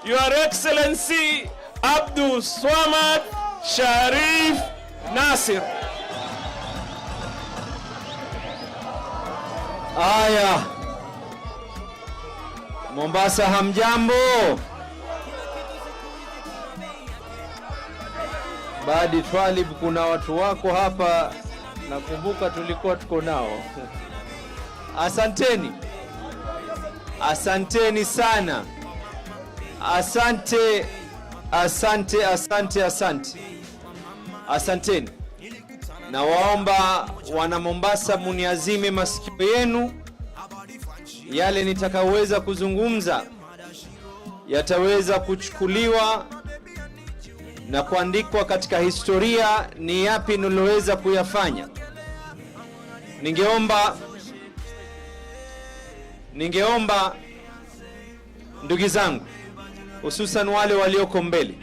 Your Excellency Abdul Swamad Sharif Nassir. Aya, Mombasa hamjambo? Badi Twalib, kuna watu wako hapa, nakumbuka tulikuwa tuko nao. Asanteni. Asanteni sana. Asante, asante, asante, asante. Asanteni. Na waomba wana Mombasa muniazime masikio yenu. Yale nitakaweza kuzungumza yataweza kuchukuliwa na kuandikwa katika historia ni yapi niloweza kuyafanya. Ningeomba ndugu zangu, hususan wale walioko mbele,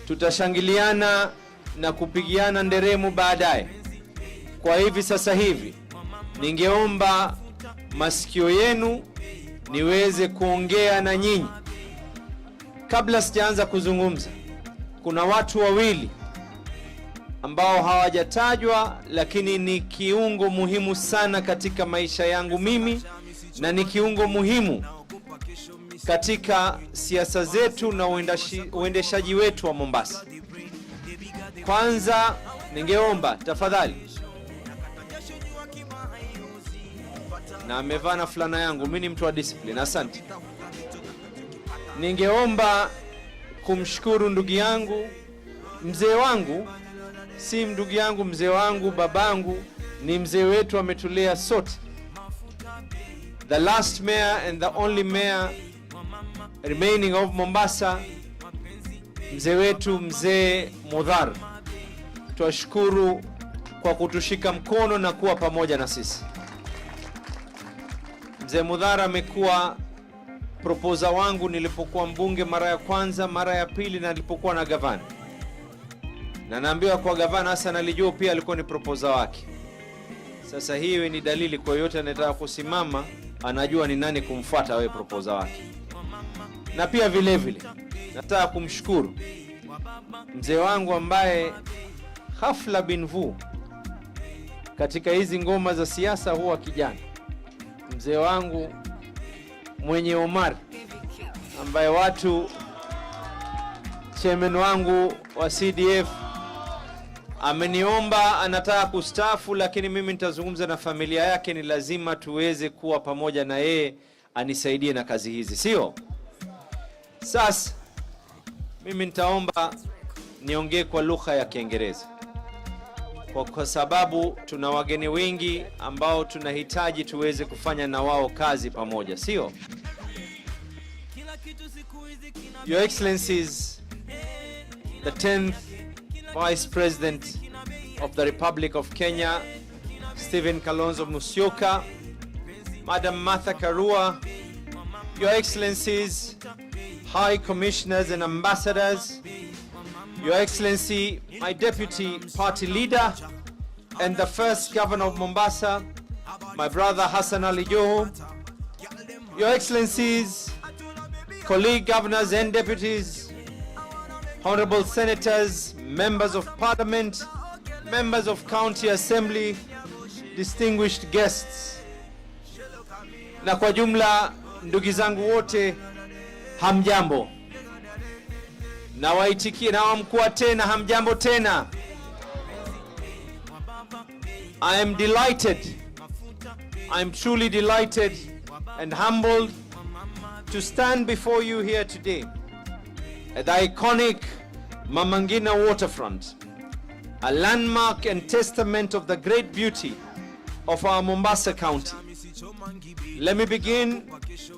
tutashangiliana na kupigiana nderemu baadaye. Kwa hivi sasa hivi ningeomba masikio yenu niweze kuongea na nyinyi. Kabla sijaanza kuzungumza, kuna watu wawili ambao hawajatajwa, lakini ni kiungo muhimu sana katika maisha yangu mimi, na ni kiungo muhimu katika siasa zetu na uendeshaji wetu wa Mombasa. Kwanza ningeomba tafadhali, na amevaa na fulana yangu, mimi ni mtu wa discipline, asante. Ningeomba kumshukuru ndugu yangu, mzee wangu, si ndugu yangu, mzee wangu, babangu, ni mzee wetu, ametulea sote. The last mayor and the only mayor remaining of Mombasa, mzee wetu, mzee Mudhar. Tuwashukuru kwa kutushika mkono na kuwa pamoja na sisi. Mzee Mudhar amekuwa proposer wangu nilipokuwa mbunge mara ya kwanza, mara ya pili, na nilipokuwa na gavana. Na naambiwa kwa gavana hasa nalijua pia alikuwa ni proposer wake. Sasa hiyo ni dalili kwa yote anataka kusimama, anajua ni nani kumfuata wewe proposer wake. Na pia vile vile nataka kumshukuru mzee wangu ambaye hafla binvu katika hizi ngoma za siasa huwa kijana. Mzee wangu mwenye Omar, ambaye watu, chairman wangu wa CDF, ameniomba anataka kustaafu, lakini mimi nitazungumza na familia yake, ni lazima tuweze kuwa pamoja na yeye anisaidie na kazi hizi, sio? Sasa mimi nitaomba niongee kwa lugha ya Kiingereza kwa sababu tuna wageni wengi ambao tunahitaji tuweze kufanya na wao kazi pamoja, sio? Your Excellencies, the 10th Vice President of the Republic of Kenya, Stephen Kalonzo Musyoka, Madam Martha Karua, Your Excellencies, High Commissioners and Ambassadors, Your Excellency, my Deputy Party Leader and the first Governor of Mombasa, my brother Hassan Ali Joho, Your Excellencies, colleague governors and deputies, honorable senators, members of parliament, members of county assembly, distinguished guests, na kwa jumla ndugu zangu wote, hamjambo. Na waitikie na wamkua tena, hamjambo tena. I am delighted, I'm truly delighted and humbled to stand before you here today at the iconic Mama Ngina waterfront, a landmark and testament of the great beauty of our Mombasa County. Let me begin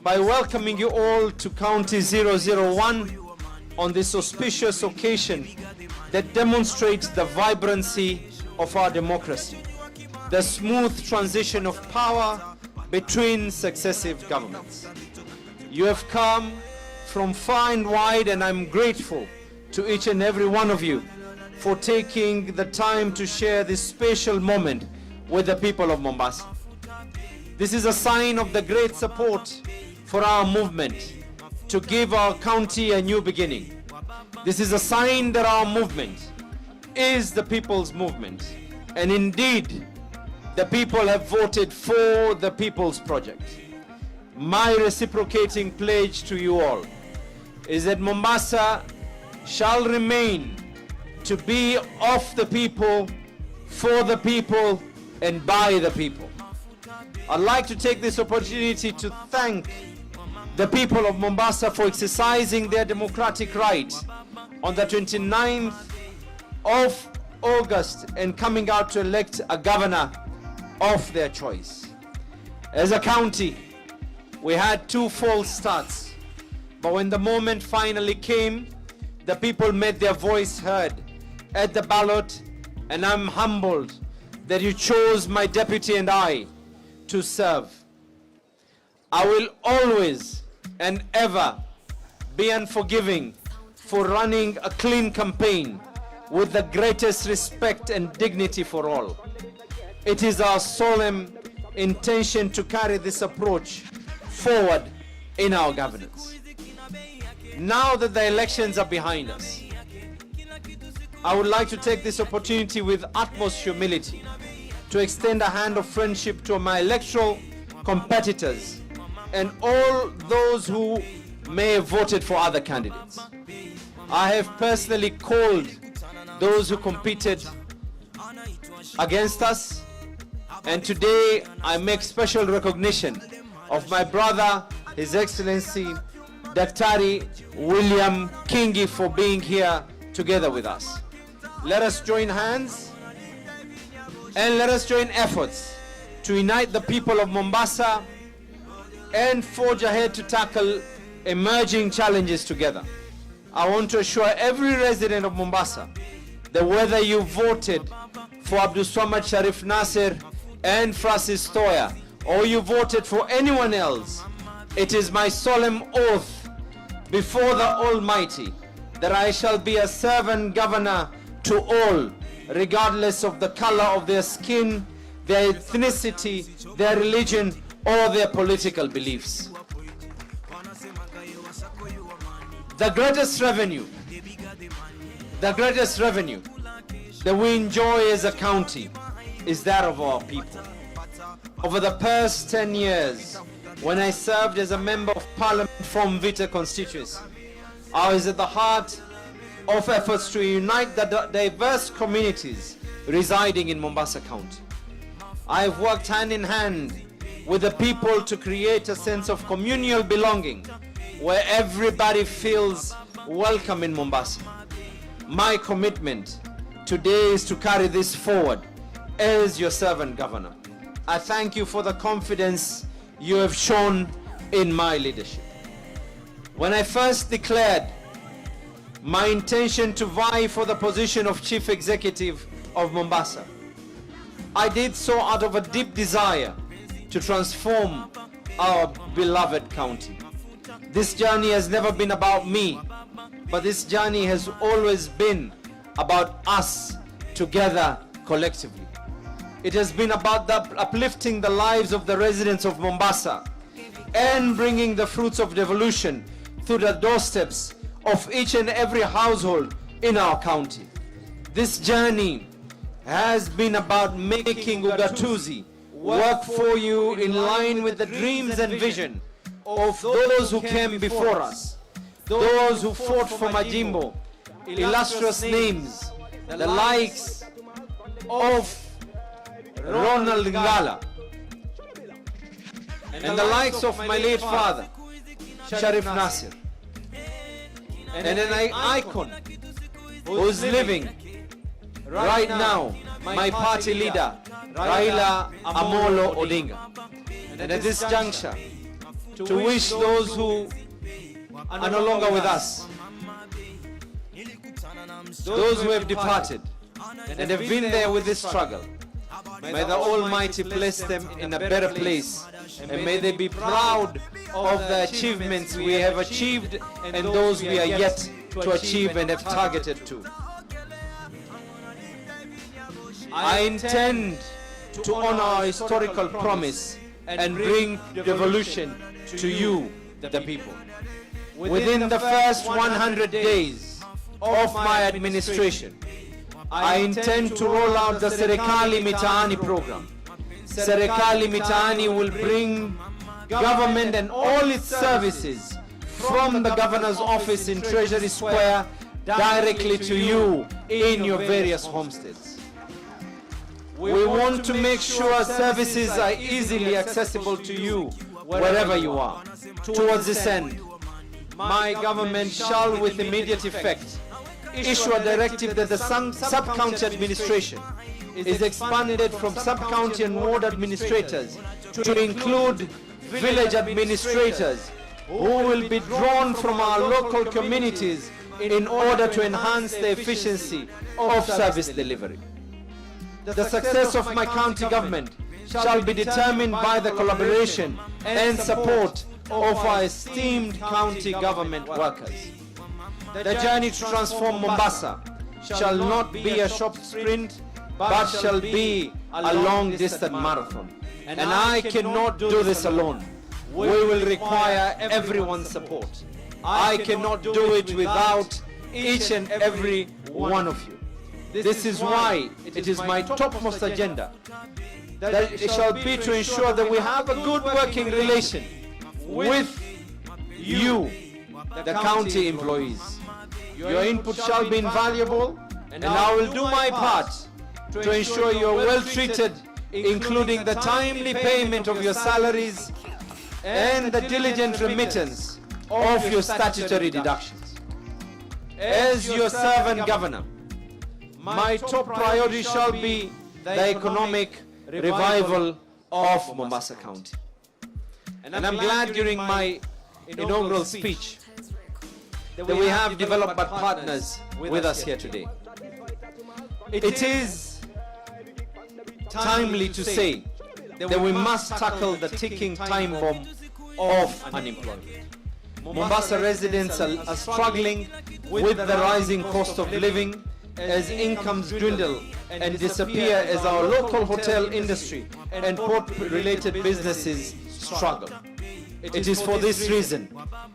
by welcoming you all to County 001 on this auspicious occasion that demonstrates the vibrancy of our democracy, the smooth transition of power between successive governments. You have come from far and wide, and I'm grateful to each and every one of you for taking the time to share this special moment with the people of Mombasa. This is a sign of the great support for our movement to give our county a new beginning. This is a sign that our movement is the people's movement. And indeed, the people have voted for the People's Project. My reciprocating pledge to you all is that Mombasa shall remain to be of the people, for the people, and by the people. I'd like to take this opportunity to thank the people of Mombasa for exercising their democratic right on the 29th of August and coming out to elect a governor of their choice. As a county, we had 2 false starts, but when the moment finally came, the people made their voice heard at the ballot, and I'm humbled that you chose my deputy and I to serve. I will always and ever be unforgiving for running a clean campaign with the greatest respect and dignity for all. It is our solemn intention to carry this approach forward in our governance. Now that the elections are behind us, I would like to take this opportunity with utmost humility to extend a hand of friendship to my electoral competitors and all those who may have voted for other candidates. I have personally called those who competed against us, and today I make special recognition of my brother, His Excellency Daktari William Kingi, for being here together with us. Let us join hands and let us join efforts to unite the people of Mombasa and forge ahead to tackle emerging challenges together. I want to assure every resident of Mombasa that whether you voted for Abdul Swamad Sharif Nassir and Francis Toya, or you voted for anyone else, it is my solemn oath before the Almighty that I shall be a servant governor to all, regardless of the color of their skin, their ethnicity, their religion, or their political beliefs. The greatest revenue that we enjoy as a county is that of our people. Over the past 10 years, when I served as a member of parliament from Vita constituency, I was at the heart of efforts to unite the diverse communities residing in Mombasa County. I have worked hand in hand with the people to create a sense of communal belonging where everybody feels welcome in Mombasa. My commitment today is to carry this forward as your servant governor. I thank you for the confidence you have shown in my leadership. When I first declared my intention to vie for the position of Chief Executive of Mombasa, I did so out of a deep desire to transform our beloved county. This journey has never been about me, but this journey has always been about us together collectively. It has been about uplifting the lives of the residents of Mombasa and bringing the fruits of devolution through the doorsteps of each and every household in our county. This journey has been about making Ugatuzi work for you in line with the dreams and vision of those who came before us, those who fought for Majimbo, illustrious names, the likes of Ronald Ngala, and the likes of my late father, Sharif Nassir, and an icon who is living right now, my party leader, Raila Amolo Odinga. And at this juncture, to wish those who are no longer with us, those who have departed and have been there with this struggle, may the Almighty bless them in a better place, and may they be proud of the achievements we have achieved and those we are yet to achieve and have targeted to. I intend to honor our historical promise and bring devolution to you, the people. within the first 100 days of my administration, I intend to roll out the Serikali Mitaani program. Serikali Mitaani will bring government and all its services from the governor's office in Treasury Square directly to you in your various homesteads. We want to make sure services are easily accessible to you wherever you are. Towards this end, my government shall with immediate effect issue a directive that the sub-county administration is expanded from sub-county and ward administrators to include village administrators who will be drawn from our local communities in order to enhance the efficiency of service delivery. The success of my county government shall be determined by the collaboration and support of our esteemed county government workers. The journey to transform Mombasa shall not be a short sprint, but shall be a long-distance marathon. And I cannot do this alone. We will require everyone's support. I cannot do it without each and every one of you. This is why it is my topmost agenda that it shall be to ensure that we have a good working relation with you, the county employees. Your input shall be invaluable, and I will do my part to ensure you are well treated, including the timely payment of your salaries and the diligent remittance of your statutory deductions. As your servant governor, my top priority shall be the economic revival of Mombasa County. And I'm glad during my inaugural speech that we have development partners with us here today. It is timely to say that we must tackle the ticking time bomb of unemployment. Mombasa residents are struggling with the rising cost of living as incomes dwindle and disappear as our local hotel industry and port-related businesses struggle. It is for this reason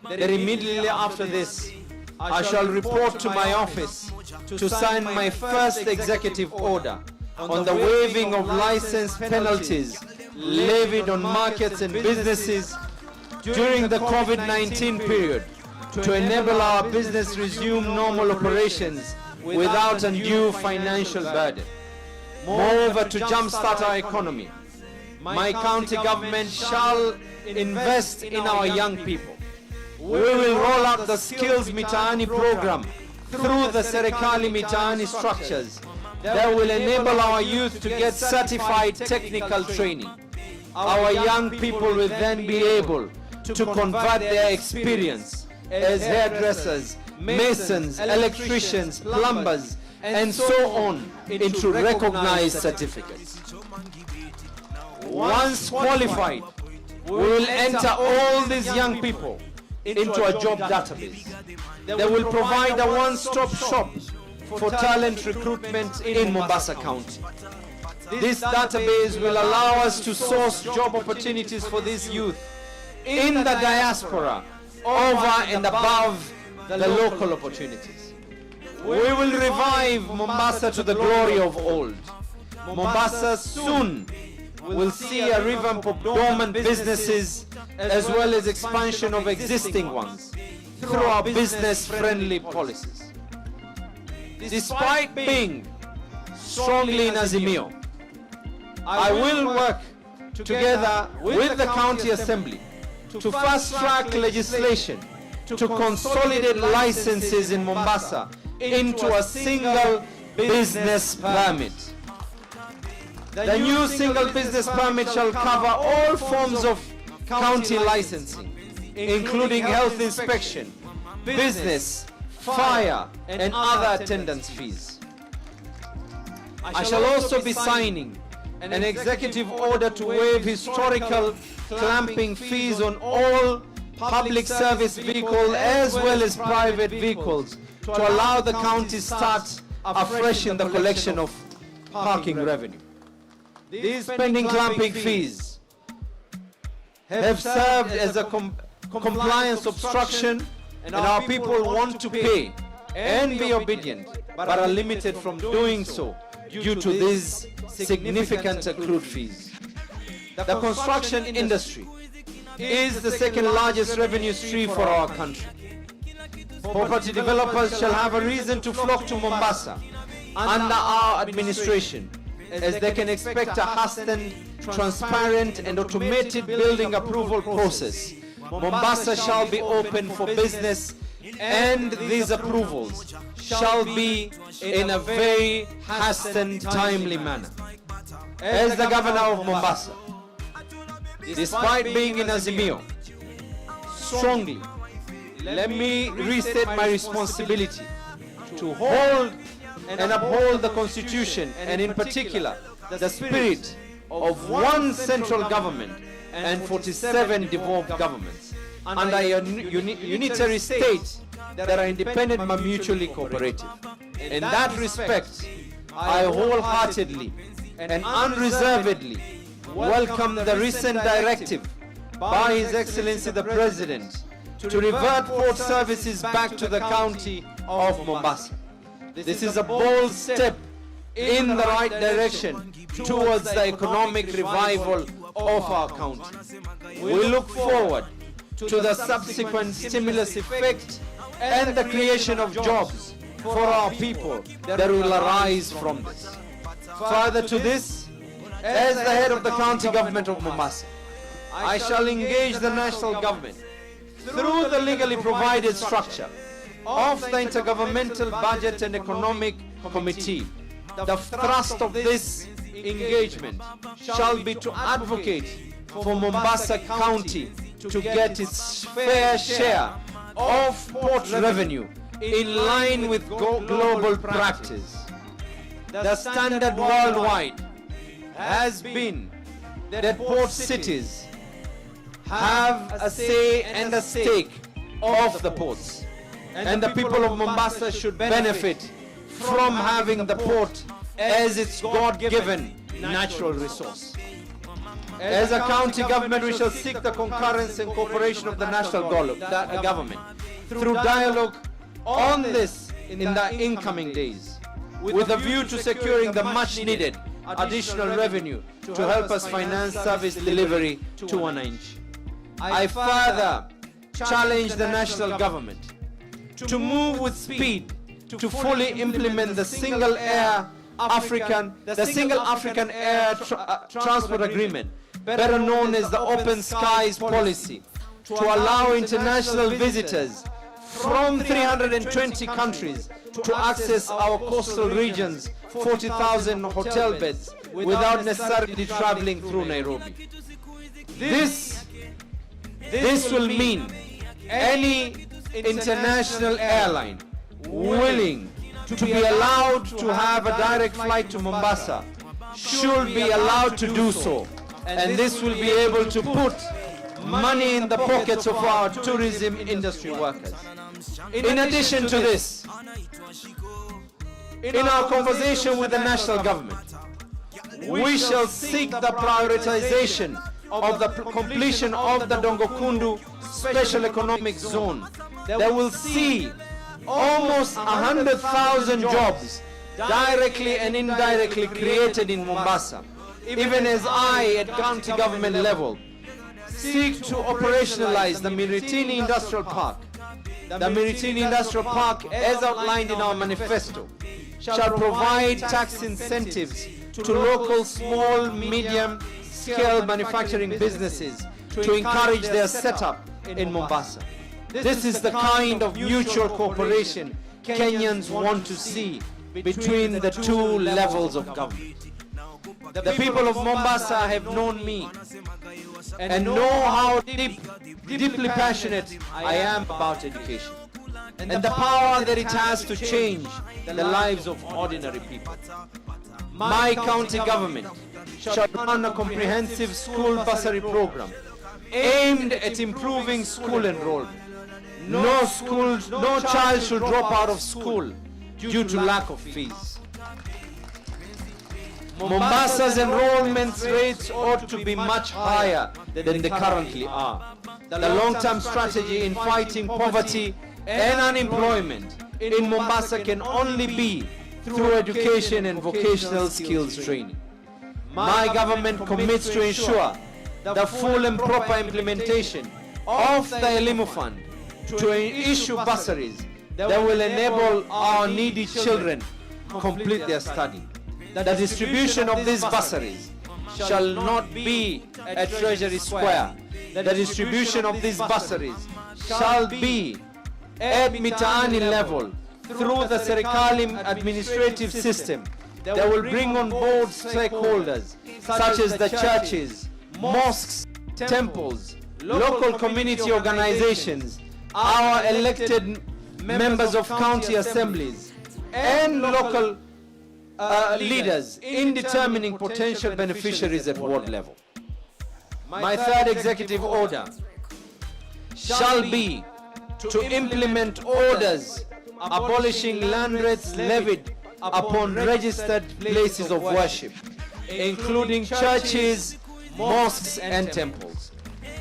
that immediately after this, I shall report to my office to sign my first executive order on the waiving of license penalties levied on markets and businesses during the COVID-19 period to enable our business resume normal operations without undue financial burden. Moreover, to jumpstart our economy, my county government shall invest in our young people. We will roll out the Skills Mitaani program through the Serikali Mitaani structures that will enable our youth to get certified technical training. Our young people will then be able to convert their experience as hairdressers, masons, electricians, plumbers, and so on into recognized certificates. Once qualified, we will enter all these young people into a job database that will provide a one-stop shop for talent recruitment in Mombasa County. This database will allow us to source job opportunities for these youth in the diaspora over and above the local opportunities. We will revive Mombasa to the glory of old. Mombasa soon will see a revamp of dormant businesses as well as expansion of existing ones through our business-friendly policies. Despite being strongly in Azimio, I will work together with the County Assembly to fast-track legislation to consolidate licenses in Mombasa into a single business permit. The new single business permit shall cover all forms of county licensing, including health inspection, business, fire, and other attendance fees. I shall also be signing an executive order to waive historical clamping fees on all public service vehicles as well as private vehicles to allow the county start afresh in the collection of parking revenue. These pending clamping fees have served as a compliance obstruction and our people want to pay and be obedient, but are limited from doing so due to these significant accrued fees. The construction industry is the second largest revenue stream for our country. Property developers shall have a reason to flock to Mombasa under our administration, as they can expect a hastened, transparent and automated building approval process. Mombasa shall be open for business, and these approvals shall be in a very hastened, timely manner. As the governor of Mombasa, despite being in Azimio, strongly, let me restate my responsibility to hold and uphold the Constitution, and in particular the spirit of one central government and 47 devolved governments under a unitary state that are independent but mutually cooperative. In that respect, I wholeheartedly and unreservedly welcome the recent directive by His Excellency the President to revert port services back to the county of Mombasa. This is a bold step in the right direction towards the economic revival of our county. We look forward to the subsequent stimulus effect and the creation of jobs for our people that will arise from this. Further to this, as the head of the county government of Mombasa, I shall engage the national government through the legally provided structure of the Intergovernmental Budget and Economic Committee. The thrust of this engagement shall be to advocate for Mombasa County to get its fair share of port revenue in line with global practice. The standard worldwide has been that port cities have a say and a stake of the ports, and the people of Mombasa should benefit from having the port as its God-given natural resource. As a county government, we shall seek the concurrence and cooperation of the national government through dialogue on this in the incoming days, with a view to securing the much-needed additional revenue to help us finance service delivery to an inch. I further challenge the national government to move with speed to fully implement the single African Air Transport Agreement, better known as the Open Skies Policy, to allow international visitors from 320 countries to access our coastal regions, 40,000 hotel beds, without necessarily traveling through Nairobi. This will mean any international airline willing to be allowed to have a direct flight to Mombasa should be allowed to do so, and this will be able to put money in the pockets of our tourism industry workers. In addition to this, in our conversation with the national government, we shall seek the prioritization of the completion of the Dongokundu Special Economic Zone that will see almost 100,000 jobs directly and indirectly created in Mombasa, even as I at county government level seek to operationalize the Miritini Industrial Park. The Miritini Industrial Park, as outlined in our manifesto, shall provide tax incentives to local small, medium-scale manufacturing businesses to encourage their setup in Mombasa. This is the kind of mutual cooperation Kenyans want to see between the two levels of government. The people of Mombasa have known me and know how deeply passionate I am about education and the power that it has to change the lives of ordinary people. My county government shall run a comprehensive school bursary program aimed at improving school enrollment. No child should drop out of school due to lack of fees. Mombasa's enrollment rates ought to be much higher than they currently are. The long-term strategy in fighting poverty and unemployment in Mombasa can only be through education and vocational skills training. My government commits to ensure the full and proper implementation of the Elimu Fund to issue bursaries that will enable our needy children complete their study. The distribution of these bursaries shall not be at Treasury Square. The distribution of these bursaries shall be at Mitaani level through the Serikali administrative system that will bring on board stakeholders such as the churches, mosques, temples, local community organizations, our elected members of county assemblies, and local leaders in determining potential beneficiaries at ward level. My third executive order shall be to implement orders abolishing land rates levied upon registered places of worship, including churches, mosques, and temples.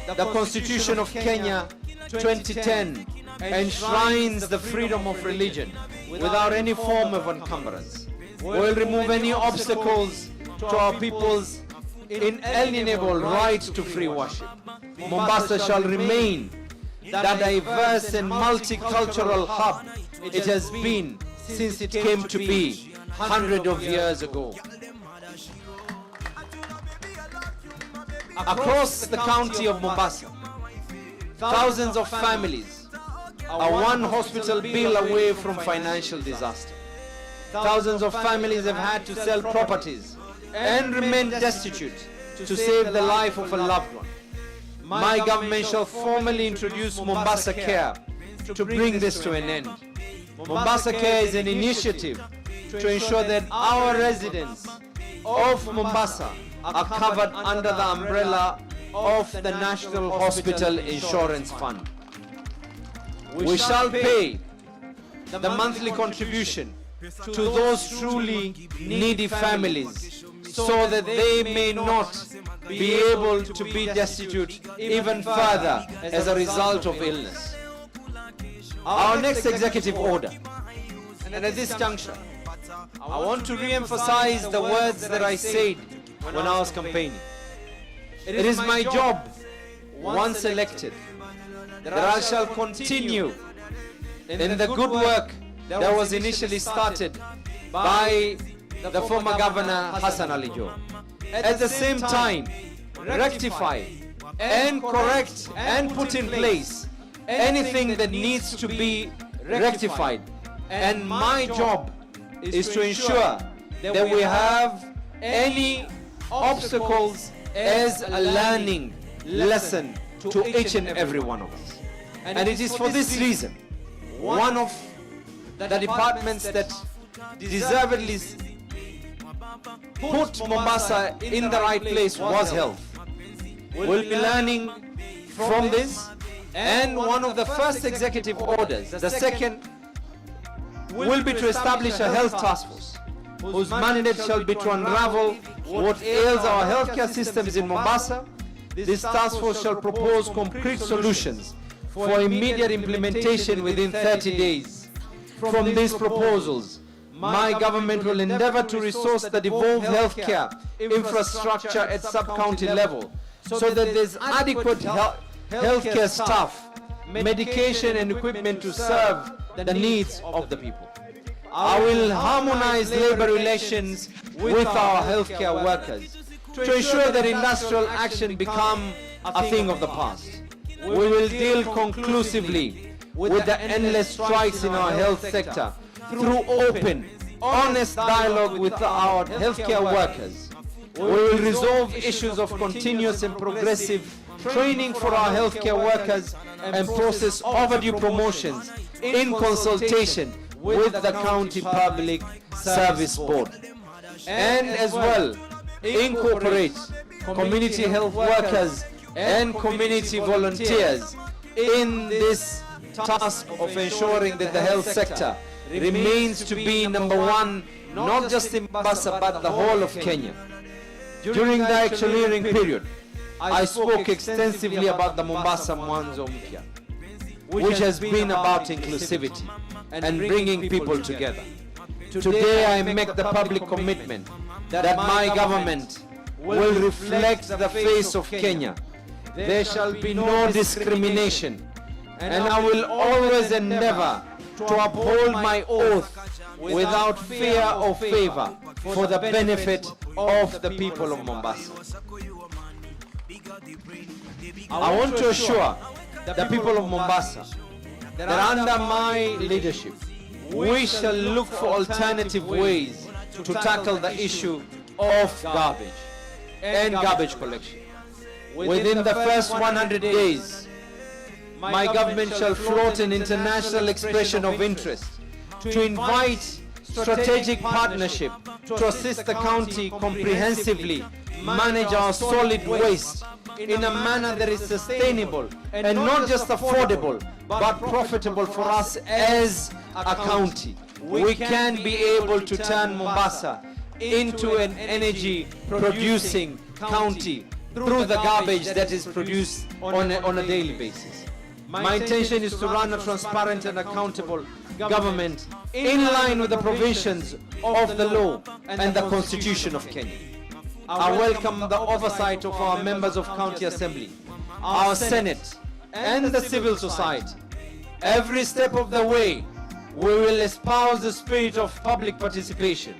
The Constitution of Kenya 2010 enshrines the freedom of religion without any form of encumbrance. We will remove any obstacles to our people's inalienable right to free worship. Mombasa shall remain the diverse and multicultural hub it has been since it came to be hundreds of years ago. Across the county of Mombasa, thousands of families are one hospital bill away from financial disaster. Thousands of families have had to sell properties and remain destitute to save the life of a loved one. My government shall formally introduce Mombasa Care to bring this to an end. Mombasa Care is an initiative to ensure that our residents of Mombasa are covered under the umbrella of the National Hospital Insurance Fund. We shall pay the monthly contribution to those truly needy families so that they may not be able to be destitute even further as a result of illness. Our next executive order, and at this juncture, I want to re-emphasize the words that I said when I was campaigning. It is my job, once elected, that I shall continue in the good work that was initially started by the former Governor Hassan Ali Joe. At the same time, rectify and correct and put in place anything that needs to be rectified. And my job is to ensure that we have any obstacles as a learning lesson to each and every one of us. And it is for this reason, one of the departments that deservedly put Mombasa in the right place was health. We'll be learning from this, and one of the first executive orders, the second, will be to establish a health task force whose mandate shall be to unravel what ails our healthcare systems in Mombasa. This task force shall propose concrete solutions for immediate implementation within 30 days. From these proposals, my government will endeavor to resource the devolved healthcare infrastructure at sub-county level so that there's adequate healthcare staff, medication and equipment to serve the needs of the people. I will harmonize labor relations with our healthcare workers to ensure that industrial action become a thing of the past. We will deal conclusively with the endless strikes in our health sector through open, honest dialogue with our healthcare workers. We will resolve issues of continuous and progressive training for our healthcare workers and process overdue promotions in consultation with the County Public Service Board. And as well, incorporate community health workers and community volunteers in this task of ensuring that the health sector remains to be number one, not just in Mombasa but the whole of Kenya. During the electioneering period, I spoke extensively about the Mombasa Mwanzo Mpya. which has been about inclusivity and bringing people together. Today I make the public commitment that my government will reflect the face of Kenya. There shall be no discrimination, and I will always endeavor to uphold my oath without fear or favor for the benefit of the people of Mombasa. I want to assure the people of Mombasa that under my leadership, we shall look for alternative ways to tackle the issue of garbage and garbage collection. Within the first 100 days, my government shall float an international expression of interest to invite strategic partnership to assist the county comprehensively manage our solid waste in a manner that is sustainable and not just affordable but profitable for us as a county. We can be able to turn Mombasa into an energy producing county through the garbage that is produced on a daily basis. My intention is to run a transparent and accountable government in line with the provisions of the law and the Constitution of Kenya. I welcome the oversight of our members of County Assembly, our Senate, and the civil society. Every step of the way, we will espouse the spirit of public participation.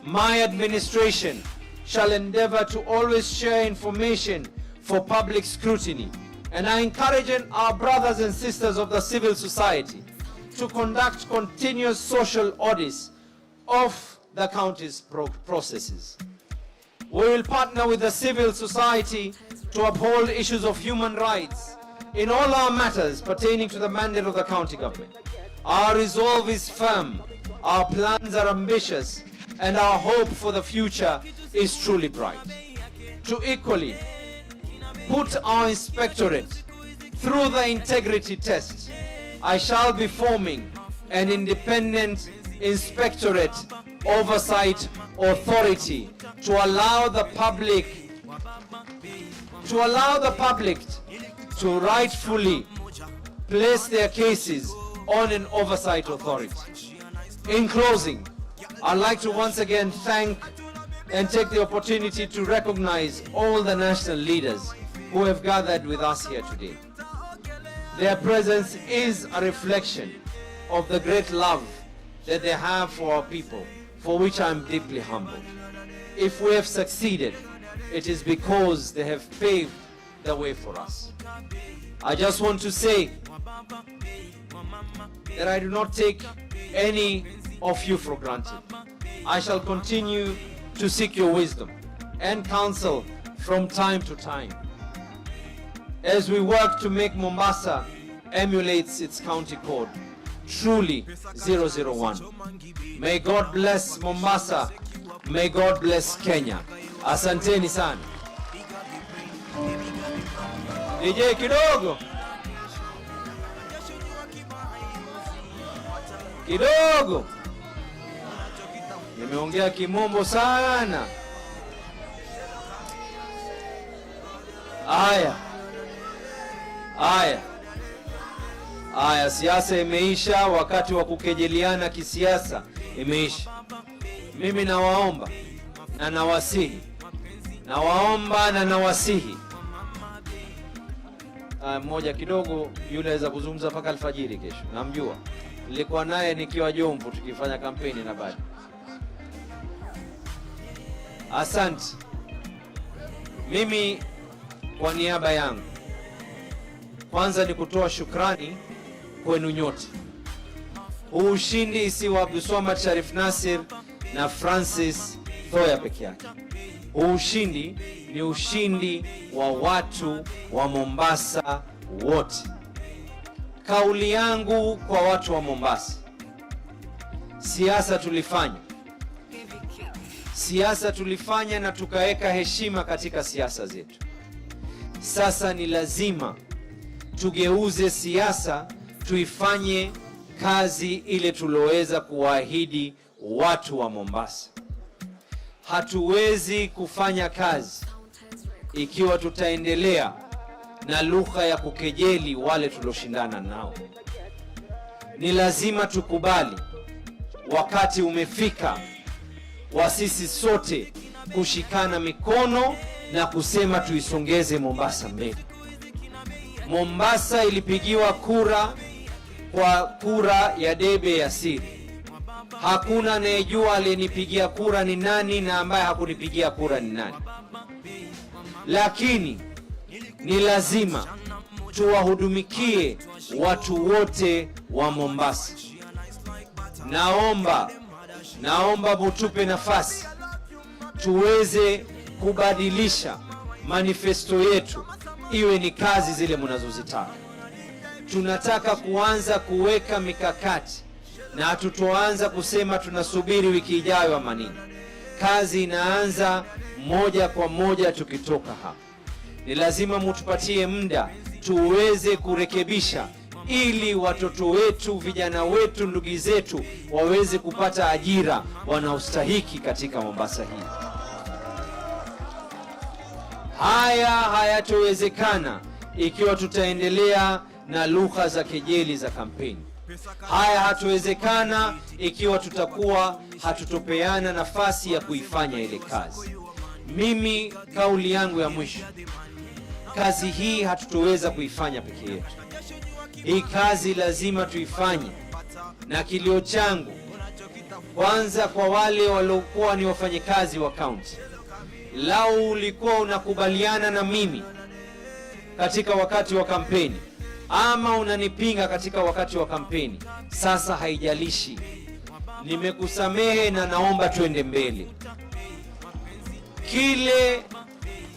My administration shall endeavor to always share information for public scrutiny, and I encourage our brothers and sisters of the civil society to conduct continuous social audits of the county's processes. We will partner with the civil society to uphold issues of human rights in all our matters pertaining to the mandate of the county government. Our resolve is firm, our plans are ambitious, and our hope for the future is truly bright. To equally put our inspectorate through the integrity test, I shall be forming an independent inspectorate oversight authority to allow the public to rightfully place their cases on an oversight authority. In closing, I'd like to once again thank and take the opportunity to recognize all the national leaders who have gathered with us here today. Their presence is a reflection of the great love that they have for our people, for which I am deeply humbled. If we have succeeded, it is because they have paved the way for us. I just want to say that I do not take any of you for granted. I shall continue to seek your wisdom and counsel from time to time as we work to make Mombasa emulates its county code, truly 001. May God bless Mombasa. May God bless Kenya. Asanteni sana. DJ kidogo. Kidogo. Nimeongea kimombo sana. Aya, siasa imeisha, wakati wa kukejeliana kisiasa imeisha. Mimi nawaomba na nawasihi. Nawaomba na nawasihi. Mmoja kidogo yule aweza kuzungumza mpaka alfajiri kesho. Namjua. Nilikuwa naye nikiwa Jomvu tukifanya kampeni na bado. Asante. Mimi kwa niaba yangu kwanza ni kutoa shukrani kwenu nyote. Huu ushindi si wa Abdulswamad Sharif Nassir na Francis Thoya peke yake. Huu ushindi ni ushindi wa watu wa Mombasa wote. Kauli yangu kwa watu wa Mombasa: siasa tulifanya na tukaweka heshima katika siasa zetu. Sasa ni lazima tugeuze siasa, tuifanye kazi ile tuloweza kuahidi watu wa Mombasa. Hatuwezi kufanya kazi ikiwa tutaendelea na lugha ya kukejeli wale tulioshindana nao. Ni lazima tukubali wakati umefika wa sisi sote kushikana mikono na kusema tuisongeze Mombasa mbele. Mombasa ilipigiwa kura kwa kura ya debe ya siri. Hakuna anayejua aliyenipigia kura ni nani na ambaye hakunipigia kura ni nani. Lakini ni lazima tuwahudumikie watu wote wa Mombasa. Naomba mutupe nafasi tuweze kubadilisha manifesto yetu iwe ni kazi zile mnazozitaka. Tunataka kuanza kuweka mikakati na hatutoanza kusema tunasubiri wiki ijayo ama nini. Kazi inaanza moja kwa moja tukitoka hapa. Ni lazima mutupatie muda tuweze kurekebisha ili watoto wetu, vijana wetu, ndugu zetu waweze kupata ajira wanaostahiki katika Mombasa hii. Haya hayatowezekana ikiwa tutaendelea na lugha za kejeli za kampeni. Haya hatowezekana ikiwa tutakuwa hatutopeana nafasi ya kuifanya ile kazi. Mimi kauli yangu ya mwisho, kazi hii hatutoweza kuifanya peke yetu. Hii kazi lazima tuifanye, na kilio changu kwanza kwa wale waliokuwa ni wafanyikazi wa kaunti, lau ulikuwa unakubaliana na mimi katika wakati wa kampeni ama unanipinga katika wakati wa kampeni, sasa haijalishi, nimekusamehe na naomba tuende mbele.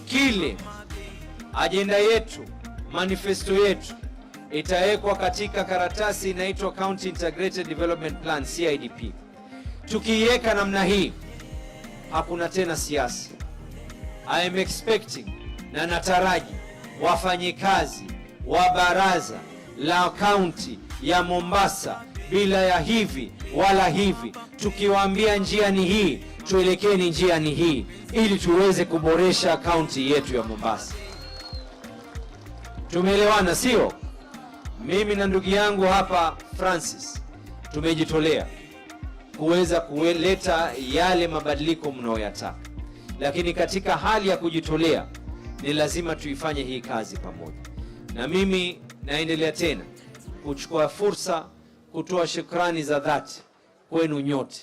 Kile ajenda yetu, manifesto yetu itawekwa katika karatasi inaitwa County Integrated Development Plan, CIDP. Tukiiweka namna hii, hakuna tena siasa. I am expecting na nataraji wafanyikazi wa baraza la kaunti ya Mombasa, bila ya hivi wala hivi, tukiwaambia njia ni hii, tuelekeni njia ni hii, ili tuweze kuboresha kaunti yetu ya Mombasa. Tumeelewana, sio? Mimi na ndugu yangu hapa Francis tumejitolea kuweza kuleta yale mabadiliko mnaoyataka, lakini katika hali ya kujitolea ni lazima tuifanye hii kazi pamoja. Na mimi naendelea tena kuchukua fursa kutoa shukrani za dhati kwenu nyote